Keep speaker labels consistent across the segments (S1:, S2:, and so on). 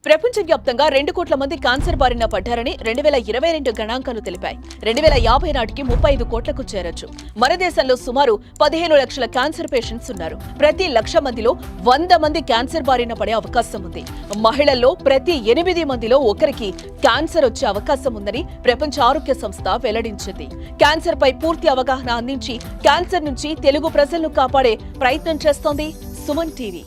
S1: ప్రపంచవ్యాప్తంగా 2 కోట్ల మంది క్యాన్సర్ బారిన పడ్డారని 2022 గణాంకాలు తెలిపాయి. 2050 నాటికి 35 కోట్లకు చేరొచ్చు. మన దేశంలో సుమారు 15 లక్షల క్యాన్సర్ పేషెంట్స్ ఉన్నారు. ప్రతి 1,00,000 మందిలో 100 మంది క్యాన్సర్ బారిన పడే అవకాశం ఉంది. మహిళల్లో ప్రతి 8 మందిలో ఒకరికి క్యాన్సర్ వచ్చే అవకాశం ఉందని ప్రపంచ ఆరోగ్య సంస్థ వెల్లడించింది. క్యాన్సర్ పై పూర్తి అవగాహన అందించి క్యాన్సర్ నుంచి తెలుగు ప్రజలను కాపాడే ప్రయత్నం చేస్తోంది సుమన్ టీవీ.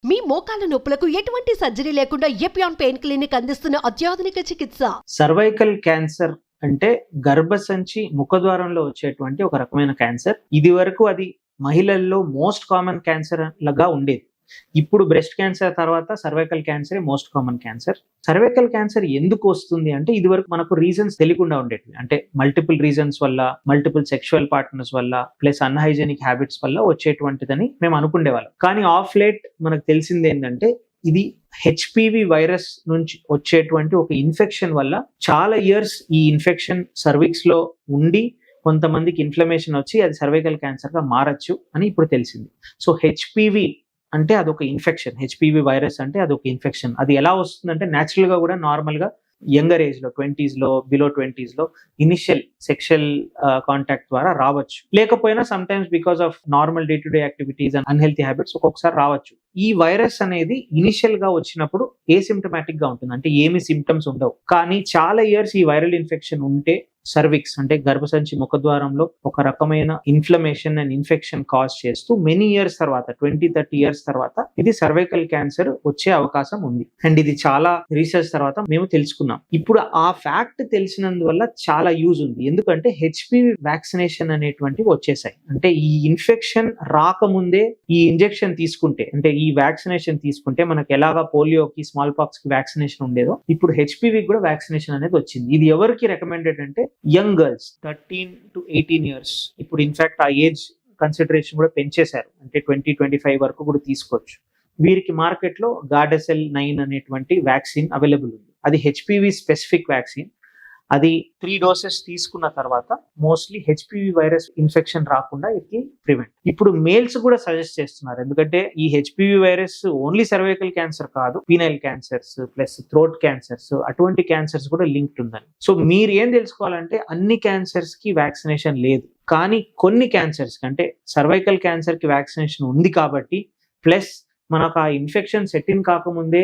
S2: మీ మోకాల నొప్పులకు ఎటువంటి సర్జరీ లేకుండా ఎపియాన్ పెయిన్ క్లినిక్ అందిస్తున్న అత్యాధునిక చికిత్స.
S3: సర్వైకల్ క్యాన్సర్ అంటే గర్భసంచి ముఖద్వారంలో వచ్చేటువంటి ఒక రకమైన క్యాన్సర్. ఇది వరకు అది మహిళల్లో మోస్ట్ కామన్ క్యాన్సర్ లాగా ఉండేది. ఇప్పుడు బ్రెస్ట్ క్యాన్సర్ తర్వాత cervical cancer most common cancer. Cervical cancer ఎందుకు వస్తుంది అంటే ఇది వరకు మనకు రీజన్స్ తెలియకుండా ఉండేది. అంటే మల్టిపుల్ రీజన్స్ వల్ల, మల్టిపుల్ సెక్షువల్ పార్ట్నర్స్ వల్ల, ప్లస్ అన్హైజెనిక్ హ్యాబిట్స్ వల్ల వచ్చేటువంటిదని మేము అనుకునేవాళ్ళం. కానీ ఆఫ్ లేట్ మనకు తెలిసింది ఏంటంటే ఇది హెచ్పివి వైరస్ నుంచి వచ్చేటువంటి ఒక ఇన్ఫెక్షన్ వల్ల చాలా ఇయర్స్ ఈ ఇన్ఫెక్షన్ సర్విక్స్ లో ఉండి కొంతమందికి ఇన్ఫ్లమేషన్ వచ్చి అది సర్వైకల్ క్యాన్సర్ గా మారచ్చు అని ఇప్పుడు తెలిసింది. సో హెచ్పివి అంటే అదొక ఇన్ఫెక్షన్. హెచ్పివి వైరస్ అంటే అదొక ఇన్ఫెక్షన్. అది ఎలా వస్తుందంటే న్యాచురల్ గా కూడా నార్మల్ గా యంగర్ ఏజ్ లో 20s లో, బిలో 20s లో ఇనిషియల్ సెక్షువల్ కాంటాక్ట్ ద్వారా రావచ్చు. లేకపోయినా some times because of normal day to day activities and unhealthy habits ఒక్కొక్కసారి రావచ్చు. ఈ వైరస్ అనేది ఇనిషియల్ గా వచ్చినప్పుడు ఏసిమ్టమాటిక్ గా ఉంటుంది, అంటే ఏమి సిమ్టమ్స్ ఉండవు. కానీ చాలా ఇయర్స్ ఈ వైరల్ ఇన్ఫెక్షన్ ఉంటే సర్విక్స్ అంటే గర్భసంచి ముఖద్వారంలో ఒక రకమైన ఇన్ఫ్లమేషన్ అండ్ ఇన్ఫెక్షన్ కాజ్ చేస్తూ మెనీ ఇయర్స్ తర్వాత 20-30 ఇయర్స్ తర్వాత ఇది సర్వైకల్ క్యాన్సర్ వచ్చే అవకాశం ఉంది. అండ్ ఇది చాలా రీసెర్చ్ తర్వాత మేము తెలుసుకున్నాం. ఇప్పుడు ఆ ఫ్యాక్ట్ తెలిసినందువల్ల చాలా యూజ్ ఉంది. ఎందుకంటే హెచ్పివి వ్యాక్సినేషన్ అనేటువంటివి వచ్చేసాయి. అంటే ఈ ఇన్ఫెక్షన్ రాకముందే ఈ ఇంజెక్షన్ తీసుకుంటే, అంటే ఈ వ్యాక్సినేషన్ తీసుకుంటే మనకి ఎలాగా పోలియోకి, స్మాల్ పాక్స్ కి వ్యాక్సినేషన్ ఉండేదో ఇప్పుడు హెచ్పివి కూడా వ్యాక్సినేషన్ అనేది వచ్చింది. ఇది ఎవరికి రికమెండెడ్ అంటే యంగ్ గర్ల్స్ 13 to 18 ఇయర్స్. ఇప్పుడు ఇన్ఫాక్ట్ ఆ ఏజ్ కన్సిడరేషన్ కూడా పెంచేశారు, అంటే 20-25 వరకు కూడా తీసుకోవచ్చు. వీరికి మార్కెట్ లో గార్డాసిల్ 9 అనేటువంటి వ్యాక్సిన్ అవైలబుల్ ఉంది. అది హెచ్పివి స్పెసిఫిక్ వ్యాక్సిన్. అది 3 doses తీసుకున్న తర్వాత మోస్ట్లీ హెచ్పివి వైరస్ ఇన్ఫెక్షన్ రాకుండా ఇది ప్రివెంట్. ఇప్పుడు మేల్స్ కూడా సజెస్ట్ చేస్తున్నారు, ఎందుకంటే ఈ HPV virus only cervical cancer కాదు, penile cancers plus throat cancers అటువంటి క్యాన్సర్స్ కూడా లింక్డ్ ఉందని. సో మీరు ఏం తెలుసుకోవాలంటే అన్ని క్యాన్సర్స్ కి వ్యాక్సినేషన్ లేదు, కానీ కొన్ని క్యాన్సర్స్ కి అంటే సర్వైకల్ క్యాన్సర్ కి వ్యాక్సినేషన్ ఉంది కాబట్టి, ప్లస్ మనకు ఆ ఇన్ఫెక్షన్ సెట్ ఇన్ కాకముందే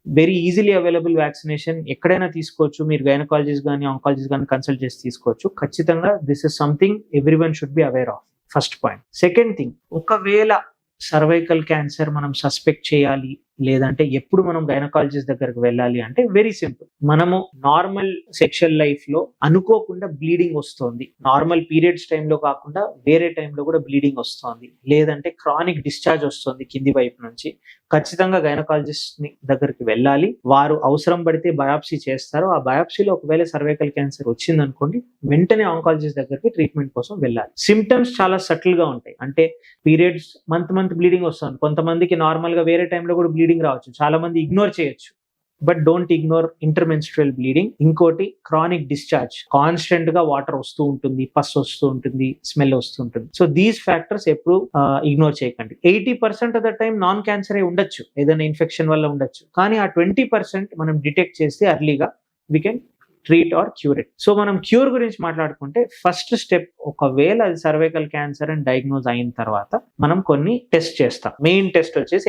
S3: వెరీ ఈజీలీ అవైలబుల్ వ్యాక్సినేషన్ ఎక్కడైనా తీసుకోవచ్చు. మీరు గైనకాలజిస్ట్ కానీ ఆంకాలజిస్ట్ కానీ కన్సల్ట్ చేసి తీసుకోవచ్చు. ఖచ్చితంగా this is something everyone should be aware of. First point. Second thing, ఒకవేళ సర్వైకల్ క్యాన్సర్ మనం సస్పెక్ట్ చేయాలి లేదంటే ఎప్పుడు మనం గైనకాలజిస్ట్ దగ్గరకు వెళ్ళాలి అంటే వెరీ సింపుల్. మనము నార్మల్ సెక్షువల్ లైఫ్ లో అనుకోకుండా బ్లీడింగ్ వస్తుంది, నార్మల్ పీరియడ్స్ టైంలో కాకుండా వేరే టైంలో కూడా బ్లీడింగ్ వస్తుంది, లేదంటే క్రానిక్ డిశ్చార్జ్ వస్తుంది కింది వైపు నుంచి, ఖచ్చితంగా గైనకాలజిస్ట్ దగ్గరికి వెళ్ళాలి. వారు అవసరం పడితే బయాప్సీ చేస్తారు. ఆ బయాప్సీలో ఒకవేళ సర్వైకల్ క్యాన్సర్ వచ్చింది అనుకోండి, వెంటనే ఆంకాలజిస్ట్ దగ్గరికి ట్రీట్మెంట్ కోసం వెళ్ళాలి. సిమ్టమ్స్ చాలా సటిల్ గా ఉంటాయి. అంటే పీరియడ్స్ మంత్ బ్లీడింగ్ వస్తుంది, కొంతమందికి నార్మల్ గా వేరే టైంలో కూడా బ్లీడింగ్ రావచ్చు, చాలా మంది ఇగ్నోర్ చేయొచ్చు. But don't ignore intermenstrual bleeding. ఇంకోటి క్రానిక్ డిశ్చార్జ్, కాన్స్టెంట్ గా వాటర్ వస్తూ ఉంటుంది, పస్ వస్తూ ఉంటుంది, స్మెల్ వస్తూ ఉంటుంది. సో దీస్ ఫ్యాక్టర్స్ ఎప్పుడు ఇగ్నోర్ చేయకండి. 80% of the time non cancer ఉండొచ్చు, ఏదైనా ఇన్ఫెక్షన్ వల్ల ఉండొచ్చు, కానీ ఆ 20% మనం డిటెక్ట్ చేస్తే అర్లీగా we can treat or cure it. So మనం క్యూర్ గురించి మాట్లాడుకుంటే ఫస్ట్ స్టెప్, ఒకవేళ అది సర్వైకల్ క్యాన్సర్ అని డయాగ్నోజ్ అయిన తర్వాత మనం కొన్ని టెస్ట్ చేస్తాం. మెయిన్ టెస్ట్ వచ్చేసి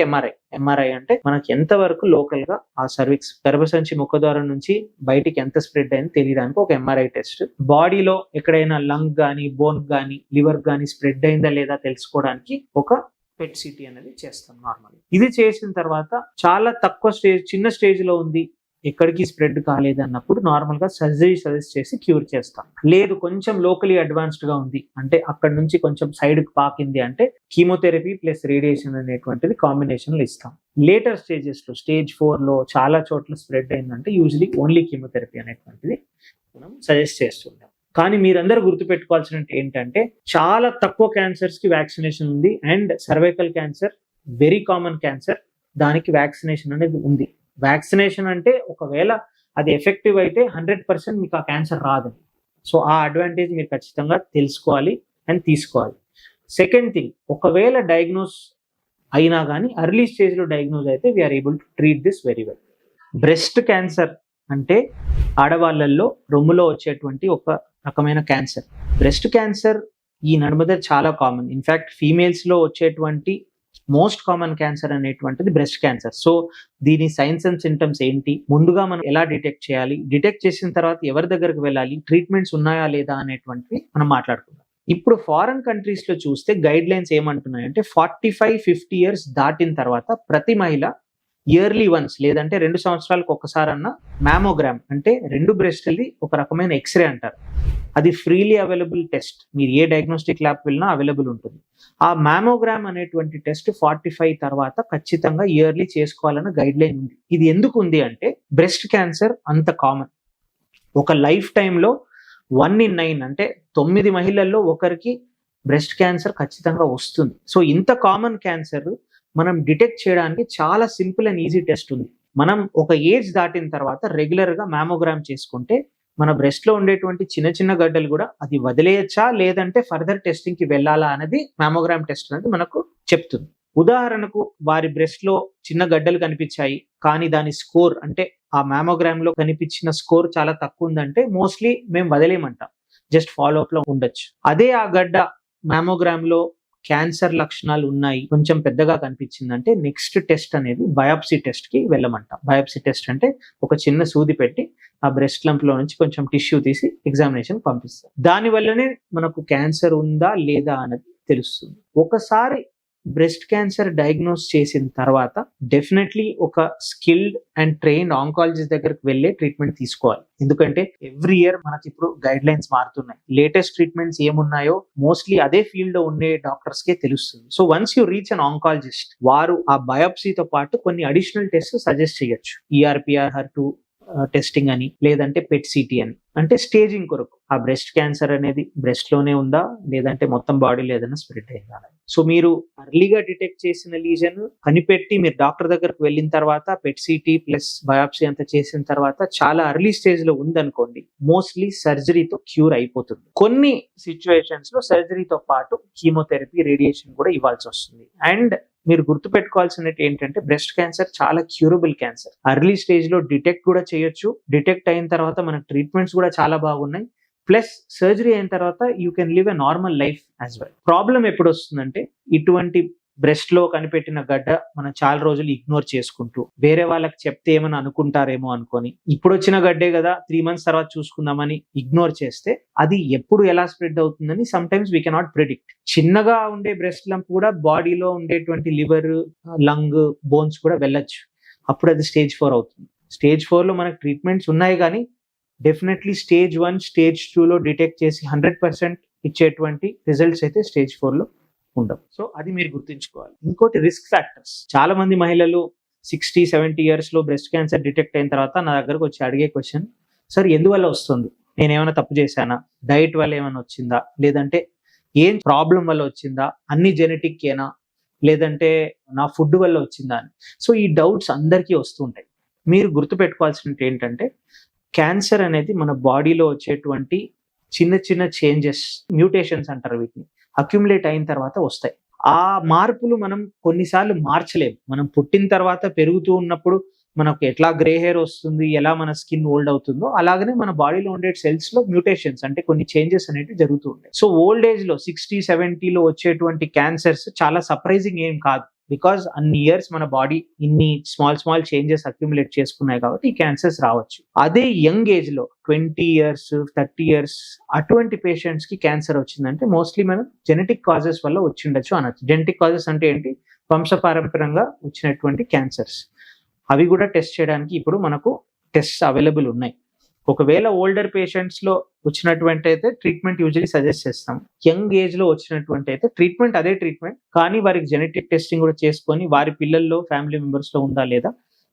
S3: ఎంఆర్ఐ అంటే మనకి ఎంత వరకు లోకల్ గా ఆ సర్విక్స్ గర్భసంచి ముఖద్వారం నుంచి బయటికి ఎంత స్ప్రెడ్ అయింది తెలియడానికి ఒక ఎంఆర్ఐ టెస్ట్. బాడీలో ఎక్కడైనా లంగ్ గానీ, బోన్ గానీ, లివర్ గానీ స్ప్రెడ్ అయిందా లేదా తెలుసుకోవడానికి ఒక పెట్ సిటీ అనేది చేస్తాం నార్మల్. ఇది చేసిన తర్వాత చాలా తక్కువ స్టేజ్, చిన్న స్టేజ్ లో ఉంది, ఎక్కడికి స్ప్రెడ్ కాలేదు అన్నప్పుడు నార్మల్ గా సర్జరీ సజెస్ట్ చేసి క్యూర్ చేస్తాం. లేదు కొంచెం లోకలీ అడ్వాన్స్డ్ గా ఉంది అంటే అక్కడ నుంచి కొంచెం సైడ్ కి పాకింది అంటే కీమోథెరపీ ప్లస్ రేడియేషన్ అనేటువంటిది కాంబినేషన్ లో ఇస్తాం. లేటర్ స్టేజెస్ లో స్టేజ్ 4 లో చాలా చోట్ల స్ప్రెడ్ అయిందంటే యూజువలీ ఓన్లీ కీమోథెరపీ అనేటువంటిది మనం సజెస్ట్ చేస్తుంటాం. కానీ మీరందరూ గుర్తుపెట్టుకోవాల్సిన ఏంటంటే చాలా తక్కువ క్యాన్సర్స్ కి వ్యాక్సినేషన్ ఉంది. And cervical cancer very common cancer, దానికి వ్యాక్సినేషన్ అనేది ఉంది. వ్యాక్సినేషన్ అంటే ఒకవేళ అది ఎఫెక్టివ్ అయితే 100% మీకు ఆ క్యాన్సర్ రాదని. సో ఆ అడ్వాంటేజ్ మీరు ఖచ్చితంగా తెలుసుకోవాలి అండ్ తీసుకోవాలి. సెకండ్ థింగ్, ఒకవేళ డయాగ్నోస్ అయినా కానీ ఎర్లీ స్టేజ్ లో డయాగ్నోజ్ అయితే we are able to treat this very well. Breast cancer అంటే ఆడవాళ్ళల్లో రొమ్ములో వచ్చేటువంటి ఒక రకమైన క్యాన్సర్. బ్రెస్ట్ క్యాన్సర్ ఈ నడుమద చాలా కామన్. ఇన్ఫాక్ట్ ఫీమేల్స్ లో వచ్చేటువంటి మోస్ట్ కామన్ క్యాన్సర్ అనేటువంటిది బ్రెస్ట్ క్యాన్సర్. సో దీని సైన్స్ అండ్ సింటమ్స్ ఏంటి, ముందుగా మనం ఎలా డిటెక్ట్ చేయాలి, డిటెక్ట్ చేసిన తర్వాత ఎవరి దగ్గరకు వెళ్ళాలి, ట్రీట్మెంట్స్ ఉన్నాయా లేదా అనేటువంటివి మనం మాట్లాడుకుందాం. ఇప్పుడు ఫారెన్ కంట్రీస్ లో చూస్తే గైడ్ లైన్స్ ఏమంటున్నాయంటే 45-50 ఇయర్స్ దాటిన తర్వాత ప్రతి మహిళ ఇయర్లీ వన్స్ లేదంటే 2 సంవత్సరాలకు ఒక్కసారన్నా మ్యామోగ్రామ్ అంటే 2 బ్రెస్ట్లది ఒక రకమైన ఎక్స్రే అంటారు. అది ఫ్రీలీ అవైలబుల్ టెస్ట్. మీరు ఏ డయాగ్నోస్టిక్ ల్యాబ్ వెళ్ళినా అవైలబుల్ ఉంటుంది. ఆ మ్యామోగ్రామ్ అనేటువంటి టెస్ట్ 45 తర్వాత ఖచ్చితంగా ఇయర్లీ చేసుకోవాలన్న గైడ్ లైన్ ఉంది. ఇది ఎందుకు ఉంది అంటే బ్రెస్ట్ క్యాన్సర్ అంత కామన్. ఒక లైఫ్ టైంలో 1 in 9 అంటే 9 మహిళల్లో ఒకరికి బ్రెస్ట్ క్యాన్సర్ ఖచ్చితంగా వస్తుంది. సో ఇంత కామన్ క్యాన్సర్ మనం డిటెక్ట్ చేయడానికి చాలా సింపుల్ అండ్ ఈజీ టెస్ట్ ఉంది. మనం ఒక ఏజ్ దాటిన తర్వాత రెగ్యులర్ గా మ్యామోగ్రామ్ చేసుకుంటే మన బ్రెస్ట్ లో ఉండేటువంటి చిన్న చిన్న గడ్డలు కూడా అది వదిలేయచ్చా లేదంటే ఫర్దర్ టెస్టింగ్ కి వెళ్ళాలా అనేది మ్యామోగ్రామ్ టెస్ట్ అనేది మనకు చెప్తుంది. ఉదాహరణకు వారి బ్రెస్ట్ లో చిన్న గడ్డలు కనిపించాయి కానీ దాని స్కోర్ అంటే ఆ మ్యామోగ్రామ్ లో కనిపించిన స్కోర్ చాలా తక్కువ ఉందంటే మోస్ట్లీ మేము వదిలేయమంటాం, జస్ట్ ఫాలో అప్ లో ఉండొచ్చు. అదే ఆ గడ్డ మ్యామోగ్రామ్ లో క్యాన్సర్ లక్షణాలు ఉన్నాయి, కొంచెం పెద్దగా కనిపించిందంటే నెక్స్ట్ టెస్ట్ అనేది బయాప్సీ టెస్ట్ కి వెళ్ళమంటాం. బయాప్సీ టెస్ట్ అంటే ఒక చిన్న సూది పెట్టి ఆ బ్రెస్ట్ లంప్ లో నుంచి కొంచెం టిష్యూ తీసి ఎగ్జామినేషన్ పంపిస్తాం. దాని వల్లనే మనకు క్యాన్సర్ ఉందా లేదా అనేది తెలుస్తుంది. ఒకసారి బ్రెస్ట్ క్యాన్సర్ డయాగ్నోస్ చేసిన తర్వాత డెఫినెట్లీ ఒక స్కిల్డ్ అండ్ ట్రైన్డ్ ఆంకాలజిస్ట్ దగ్గరికి వెళ్ళే ట్రీట్మెంట్ తీసుకోవాలి. ఎందుకంటే ఎవ్రీ ఇయర్ మనకి ఇప్పుడు గైడ్ లైన్స్ మారుతున్నాయి. లేటెస్ట్ ట్రీట్మెంట్స్ ఏమున్నాయో మోస్ట్లీ అదే ఫీల్డ్ లో ఉండే డాక్టర్స్ కే తెలుస్తుంది. So once you reach an oncologist, వారు ఆ బయాప్సీతో పాటు కొన్ని అడిషనల్ టెస్ట్ సజెస్ట్ చేయొచ్చు. ERPR HER2 టెస్టింగ్ అని లేదంటే PET CT అని, అంటే స్టేజింగ్ కొరకు ఆ బ్రెస్ట్ క్యాన్సర్ అనేది బ్రెస్ట్ లోనే ఉందా లేదంటే మొత్తం బాడీలో ఏదైనా స్ప్రెడ్ అయిందా. సో మీరు అర్లీగా డిటెక్ట్ చేసిన లీజన్ కనిపెట్టి మీరు డాక్టర్ దగ్గరకు వెళ్ళిన తర్వాత PET CT ప్లస్ బయాప్సీ అంతా చేసిన తర్వాత చాలా అర్లీ స్టేజ్ లో ఉందనుకోండి, మోస్ట్లీ సర్జరీతో క్యూర్ అయిపోతుంది. కొన్ని సిచ్యువేషన్స్ లో సర్జరీతో పాటు కీమోథెరపీ, రేడియేషన్ కూడా ఇవ్వాల్సి వస్తుంది. అండ్ మీరు గుర్తుపెట్టుకోవాల్సినట్టు ఏంటంటే బ్రెస్ట్ క్యాన్సర్ చాలా క్యూరబుల్ క్యాన్సర్. అర్లీ స్టేజ్ లో డిటెక్ట్ కూడా చేయొచ్చు. డిటెక్ట్ అయిన తర్వాత మన ట్రీట్మెంట్స్ కూడా చాలా బాగున్నాయి. ప్లస్ సర్జరీ అయిన తర్వాత you can live a normal life as well. Problem ఎప్పుడు వస్తుందంటే ఇటువంటి బ్రెస్ట్ లో కనిపెట్టిన గడ్డ మనం చాలా రోజులు ఇగ్నోర్ చేసుకుంటూ వేరే వాళ్ళకి చెప్తే ఏమని అనుకుంటారేమో అనుకొని ఇప్పుడు వచ్చిన గడ్డే కదా 3 months తర్వాత చూసుకుందామని ఇగ్నోర్ చేస్తే అది ఎప్పుడు ఎలా స్ప్రెడ్ అవుతుందని some times we cannot predict. చిన్నగా ఉండే బ్రెస్ట్ లంప్ కూడా బాడీలో ఉండేటువంటి లివర్, లంగ్, బోన్స్ కూడా వెళ్ళొచ్చు. అప్పుడు అది స్టేజ్ 4 అవుతుంది. స్టేజ్ 4 లో మనకు ట్రీట్మెంట్స్ ఉన్నాయి కానీ డెఫినెట్లీ స్టేజ్ 1, స్టేజ్ 2 లో డిటెక్ట్ చేసి 100% ఇచ్చేటువంటి రిజల్ట్స్ అయితే స్టేజ్ 4 లో ఉండవు. సో అది మీరు గుర్తుంచుకోవాలి. ఇంకోటి రిస్క్ ఫ్యాక్టర్స్. చాలా మంది మహిళలు 60-70 ఇయర్స్ లో బ్రెస్ట్ క్యాన్సర్ డిటెక్ట్ అయిన తర్వాత నా దగ్గరకు వచ్చి అడిగే క్వశ్చన్, సార్ ఎందువల్ల వస్తుంది, నేను ఏమైనా తప్పు చేశానా, డైట్ వల్ల ఏమైనా వచ్చిందా, లేదంటే ఏం ప్రాబ్లం వల్ల వచ్చిందా, అన్ని జెనెటిక్ ఏనా, లేదంటే నా ఫుడ్ వల్ల వచ్చిందా అని. సో ఈ డౌట్స్ అందరికీ వస్తుంటాయి. మీరు గుర్తుపెట్టుకోవాల్సినది ఏంటంటే క్యాన్సర్ అనేది మన బాడీలో వచ్చేటువంటి చిన్న చిన్న చేంజెస్, మ్యూటేషన్స్ అంటారు వీటిని, అక్యుములేట్ అయిన తర్వాత వస్తాయి. ఆ మార్పులు మనం కొన్నిసార్లు మార్చలేము. మనం పుట్టిన తర్వాత పెరుగుతూ ఉన్నప్పుడు మనకు ఎట్లా గ్రే హెయిర్ వస్తుంది, ఎలా మన స్కిన్ ఓల్డ్ అవుతుందో అలాగనే మన బాడీలో ఉండే సెల్స్ లో మ్యూటేషన్స్ అంటే కొన్ని చేంజెస్ అనేవి జరుగుతూ ఉంటాయి. సో ఓల్డ్ ఏజ్ లో 60-70లో వచ్చేటువంటి క్యాన్సర్స్ చాలా సర్ప్రైజింగ్ ఏం కాదు. బికాస్ అన్ని ఇయర్స్ మన బాడీ ఇన్ని స్మాల్ చేంజెస్ అక్యుములేట్ చేసుకున్నాయి కాబట్టి ఈ క్యాన్సర్స్ రావచ్చు. అదే యంగ్ ఏజ్ లో 20 years, 30 years అటువంటి పేషెంట్స్ కి క్యాన్సర్ వచ్చిందంటే మోస్ట్లీ మనం జెనెటిక్ కాజెస్ వల్ల వచ్చి ఉండొచ్చు అనొచ్చు. జెనెటిక్ కాజెస్ అంటే ఏంటి, వంశపారంపర్యంగా వచ్చినటువంటి క్యాన్సర్స్. అవి కూడా టెస్ట్ చేయడానికి ఇప్పుడు మనకు టెస్ట్ అవైలబుల్ ఉన్నాయి. ఒకవేళ ఓల్డర్ పేషెంట్స్ లో వచ్చినటువంటి అయితే ట్రీట్మెంట్ యూజువల్లీ సజెస్ట్ చేస్తాం. యంగ్ ఏజ్ లో వచ్చినటువంటి అయితే ట్రీట్మెంట్ అదే ట్రీట్మెంట్, కానీ వారికి జెనెటిక్ టెస్టింగ్ కూడా చేసుకొని వారి పిల్లల్లో, ఫ్యామిలీ మెంబర్స్ లో ఉందా లేదా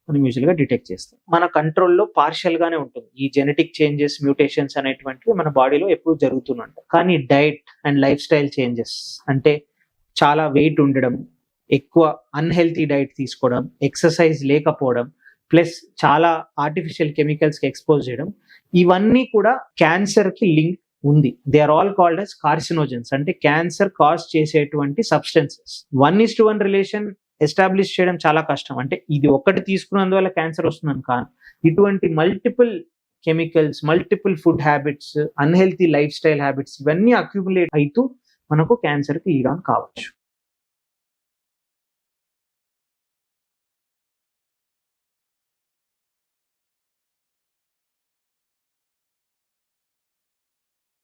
S3: మనం యూజువల్ గా డిటెక్ట్ చేస్తాం. మన కంట్రోల్లో పార్షియల్ గానే ఉంటుంది. ఈ జెనెటిక్ చేంజెస్, మ్యూటేషన్స్ అనేటువంటివి మన బాడీలో ఎప్పుడు జరుగుతుంటాయి. కానీ diet and lifestyle changes అంటే చాలా వెయిట్ ఉండడం, ఎక్కువ అన్హెల్తీ డైట్ తీసుకోవడం, ఎక్సర్సైజ్ లేకపోవడం, ప్లస్ చాలా ఆర్టిఫిషియల్ కెమికల్స్ కి ఎక్స్పోజ్ చేయడం, ఇవన్నీ కూడా క్యాన్సర్ కి లింక్ ఉంది. They are all called as carcinogens, అంటే క్యాన్సర్ కాజ్ చేసేటువంటి సబ్స్టెన్సెస్. 1:1 రిలేషన్ ఎస్టాబ్లిష్ చేయడం చాలా కష్టం. అంటే ఇది ఒక్కటి తీసుకున్నందువల్ల క్యాన్సర్ వస్తుందని కాదు, ఇటువంటి multiple chemicals, multiple food habits, unhealthy life style habits ఇవన్నీ అక్యుములేట్ అవుతూ మనకు క్యాన్సర్కి లీడ్ ఆన్ కావచ్చు.